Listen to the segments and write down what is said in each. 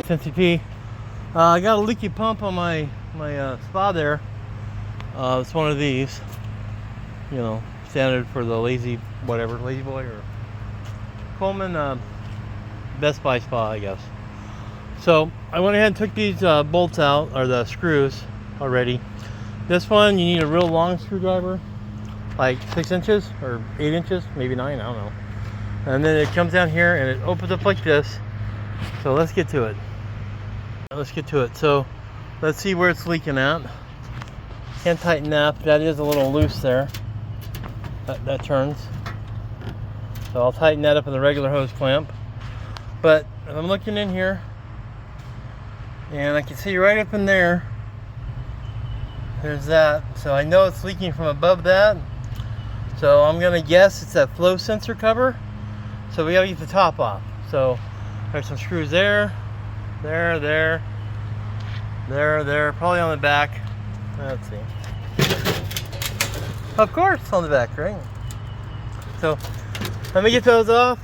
it's NCP. I got a leaky pump on my spa there. It's one of these, you know, standard for the lazy boy or Coleman Best Buy spa, I guess. So I went ahead and took these bolts out, or the screws already. This one you need a real long screwdriver, like 6 inches or 8 inches, maybe 9, I don't know. And then it comes down here and it opens up like this. So let's get to it. So let's see where it's leaking at. Can't tighten that is a little loose there. That turns. So I'll tighten that up with a regular hose clamp. But if I'm looking in here, and I can see right up in there, there's that. So I know it's leaking from above that. So I'm gonna guess it's that flow sensor cover. So we gotta get the top off. So there's some screws there, there, probably on the back. Let's see. Of course, on the back, right? So let me get those off,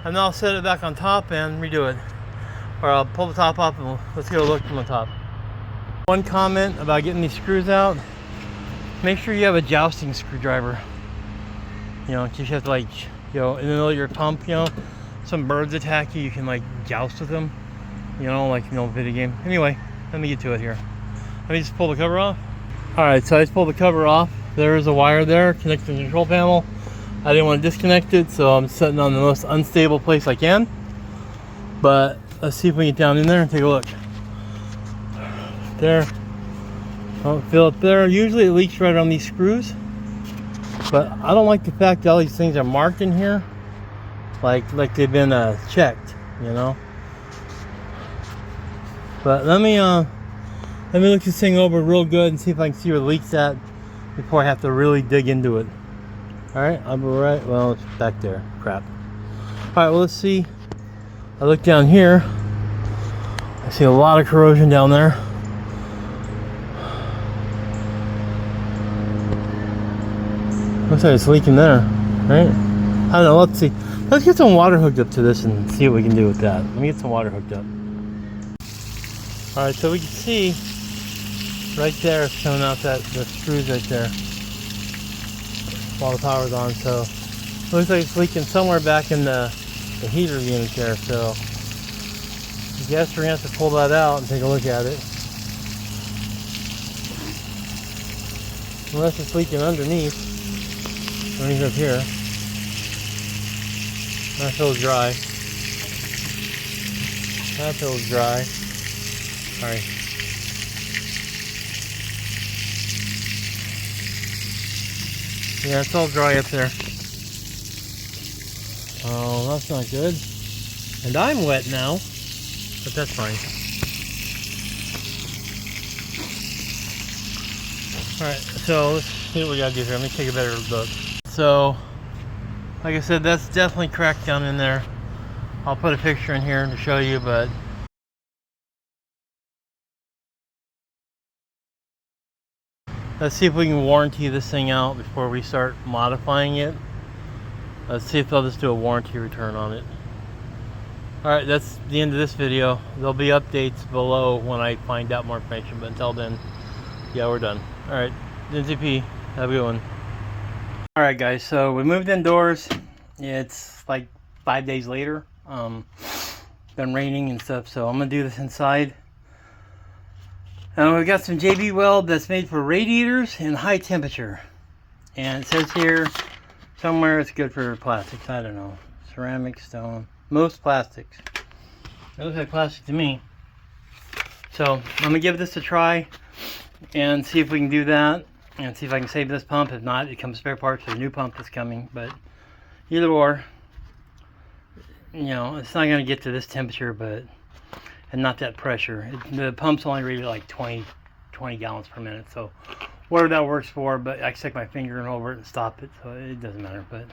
and then I'll set it back on top and redo it. Or I'll pull the top off and let's get a look from the top. One comment about getting these screws out: make sure you have a jousting screwdriver. You know, you have to, like, you know, in the middle of your pump, you know, some birds attack you, you can like joust with them. You know, like an old video game. Anyway, let me get to it here. Let me just pull the cover off. Alright, so I just pulled the cover off. There is a wire there connected to the control panel. I didn't want to disconnect it, so I'm setting on the most unstable place I can. But let's see if we can get down in there and take a look. There. Don't feel it there. Usually it leaks right on these screws. But I don't like the fact that all these things are marked in here. Like they've been checked, you know. But let me look this thing over real good and see if I can see where the leak's at before I have to really dig into it. Alright, I'll be right. Well, it's back there. Crap. Alright, well, let's see. I look down here. I see a lot of corrosion down there. Looks like it's leaking there, right? I don't know, let's see. Let's get some water hooked up to this and see what we can do with that. Let me get some water hooked up. Alright, so we can see right there, it's showing out that the screws right there while the power's on. So it looks like it's leaking somewhere back in the heater unit there. So I guess we're gonna have to pull that out and take a look at it. Unless it's leaking underneath up here. That feels dry. That feels dry. Alright. Yeah, it's all dry up there. Oh, that's not good. And I'm wet now, but that's fine. Alright, so let's see what we gotta do here. Let me take a better look. So, like I said, that's definitely cracked down in there. I'll put a picture in here to show you, but let's see if we can warranty this thing out before we start modifying it. Let's see if they'll just do a warranty return on it. Alright, that's the end of this video. There'll be updates below when I find out more information, but until then, yeah, we're done. Alright, NCP, have a good one. Alright guys, so we moved indoors. It's like 5 days later. Been raining and stuff, so I'm gonna do this inside. We got some JB weld that's made for radiators in high temperature. And it says here somewhere it's good for plastics. I don't know. Ceramic, stone, most plastics. It looks like plastic to me. So I'm gonna give this a try and see if we can do that and see if I can save this pump. If not, it comes spare parts for the new pump that's coming. But either or, you know, it's not gonna get to this temperature, but and not that pressure. The pump's only rated like 20 gallons per minute, so whatever that works for. But I stick my finger in over it and stop it, so it doesn't matter. But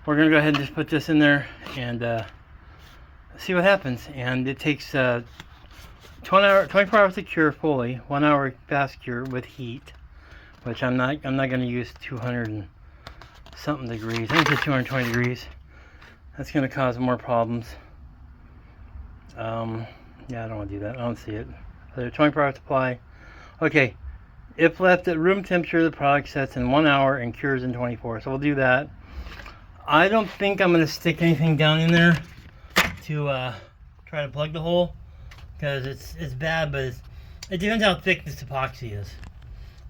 we're gonna go ahead and just put this in there and see what happens. And it takes 24 hours to cure fully, 1 hour fast cure with heat, which I'm not gonna use 200 and something degrees. I think it's 220 degrees. That's gonna cause more problems. Yeah, I don't want to do that. I don't see it. So 24-hour supply. Okay. If left at room temperature, the product sets in 1 hour and cures in 24. So we'll do that. I don't think I'm going to stick anything down in there to try to plug the hole, because it's bad, but it depends how thick this epoxy is.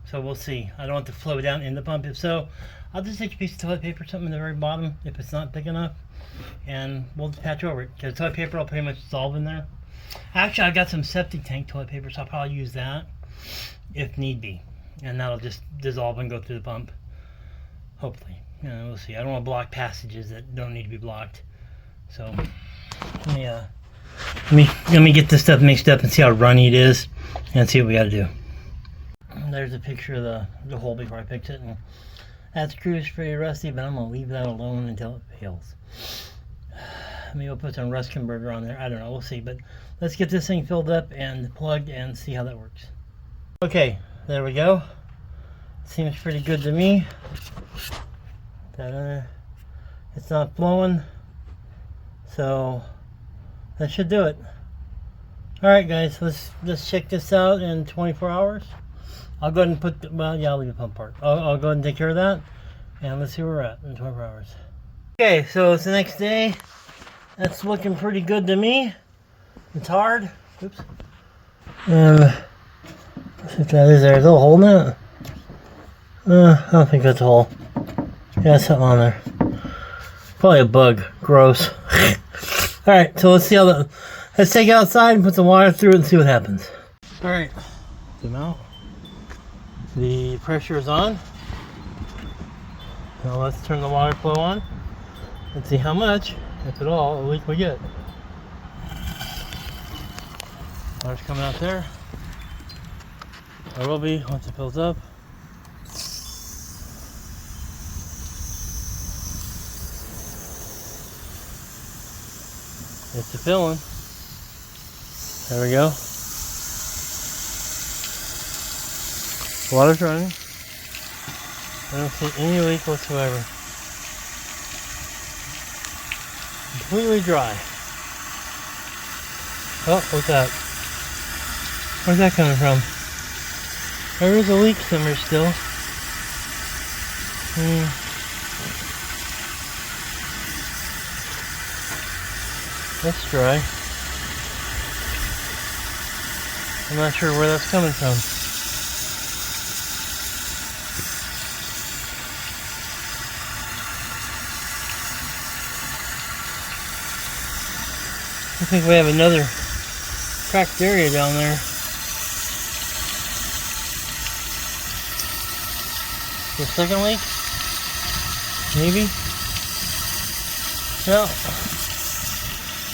So we'll see. I don't want to flow down in the pump. If so, I'll just take a piece of toilet paper, something at the very bottom, if it's not thick enough, and we'll patch over it, because toilet paper will pretty much dissolve in there. Actually, I got some septic tank toilet paper, so I'll probably use that if need be, and that'll just dissolve and go through the pump, hopefully. We'll see. I don't want to block passages that don't need to be blocked. So let me get this stuff mixed up and see how runny it is, and see what we got to do. There's a picture of the hole before I fix it, and that screw is pretty rusty, but I'm gonna leave that alone until it fails. Maybe I'll put some rust converter on there. I don't know. We'll see. But let's get this thing filled up and plugged and see how that works. Okay, there we go. Seems pretty good to me. It's not flowing, so that should do it. All right, guys. Let's check this out in 24 hours. I'll go ahead and put I'll leave the pump part. I'll go ahead and take care of that, and let's see where we're at in 24 hours. Okay, so it's the next day. That's looking pretty good to me. It's hard. Oops. Let's see if that is there. Is there a hole in that? I don't think that's a hole. Yeah, something on there. Probably a bug. Gross. Alright, so let's see how let's take it outside and put some water through it and see what happens. Alright. Zoom out. The pressure is on. Now let's turn the water flow on. Let's see how much, if at all, a leak we get. Water's coming out there. There will be once it fills up. It's a filling. There we go. Water's running. I don't see any leak whatsoever. Completely dry. Oh, what's that? Where's that coming from? There is a leak somewhere still. That's dry. I'm not sure where that's coming from. I think we have another cracked area down there. The second leak? Maybe? No.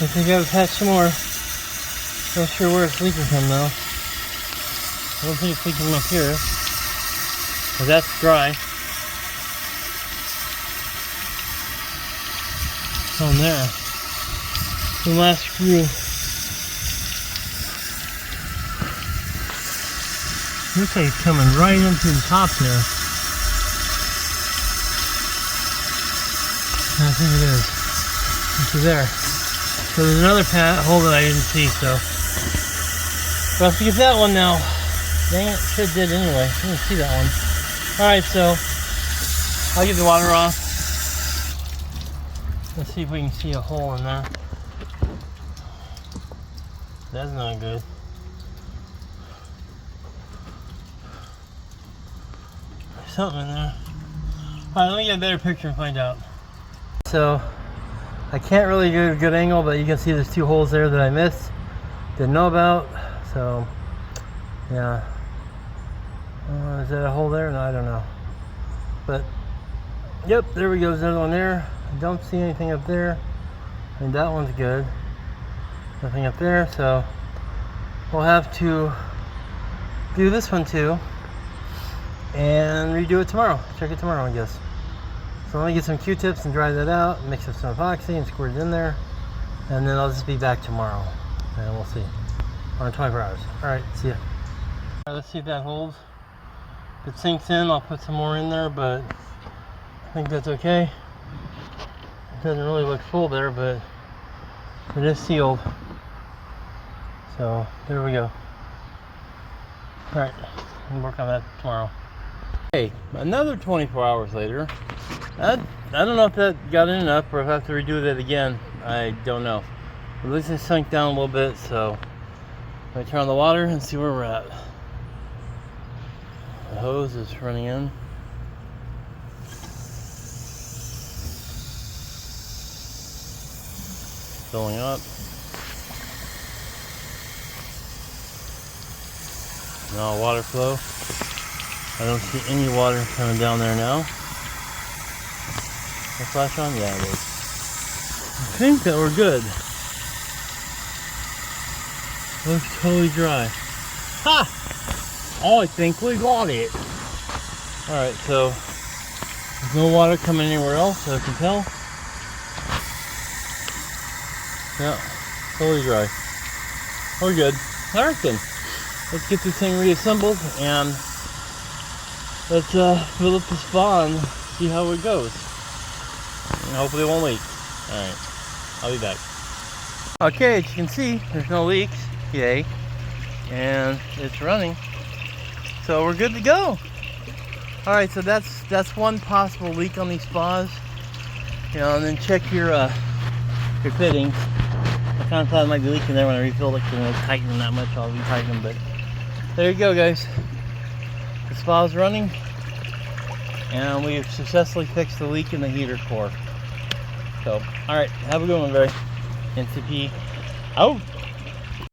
I think I gotta patch some more. Not sure where it's leaking from though. I don't think it's leaking from up here, because that's dry. On there. The last screw. Looks like it's coming right into the top there. I think it is. It's there. So there's another hole that I didn't see, so we'll have to get that one now. Dang it, should have did anyway. I didn't see that one. Alright, so I'll get the water off. Let's see if we can see a hole in there. That's not good. There's something in there. Alright, let me get a better picture and find out. So I can't really get a good angle, but you can see there's two holes there that I missed. Didn't know about. So yeah. Is that a hole there? No, I don't know. But yep, there we go. There's another one there. I don't see anything up there. I mean, that one's good. Nothing up there, so we'll have to do this one too and redo it tomorrow. Check it tomorrow, I guess. So let me get some Q-tips and dry that out, mix up some epoxy and squirt it in there, and then I'll just be back tomorrow and we'll see. On 24 hours. Alright, see ya. Alright, let's see if that holds. If it sinks in, I'll put some more in there, but I think that's okay. It doesn't really look full there, but it is sealed. So So there we go. Alright, we'll work on that tomorrow. Okay, another 24 hours later. I don't know if that got in enough or if I have to redo that again. I don't know. At least it sunk down a little bit, so I'm going to turn on the water and see where we're at. The hose is running in. Filling up. Now water flow. I don't see any water coming down there now. The flash on? Yeah, it is. I think that we're good. Looks totally dry. Ha! Oh, I think we got it. Alright, so there's no water coming anywhere else, so I can tell. Yeah, totally dry. We're good. Alright then. Let's get this thing reassembled and let's fill up the spa and see how it goes. And hopefully it won't leak. Alright, I'll be back. Okay, as you can see, there's no leaks. Yay. And it's running. So we're good to go. Alright, so that's one possible leak on these spas. You know, and then check your fittings. I kind of thought it might be leaking there when I refilled it, because I tighten them that much, I'll retighten them, but there you go, guys. The spa is running, and we've successfully fixed the leak in the heater core. So, alright, have a good one, Barry. NCP out.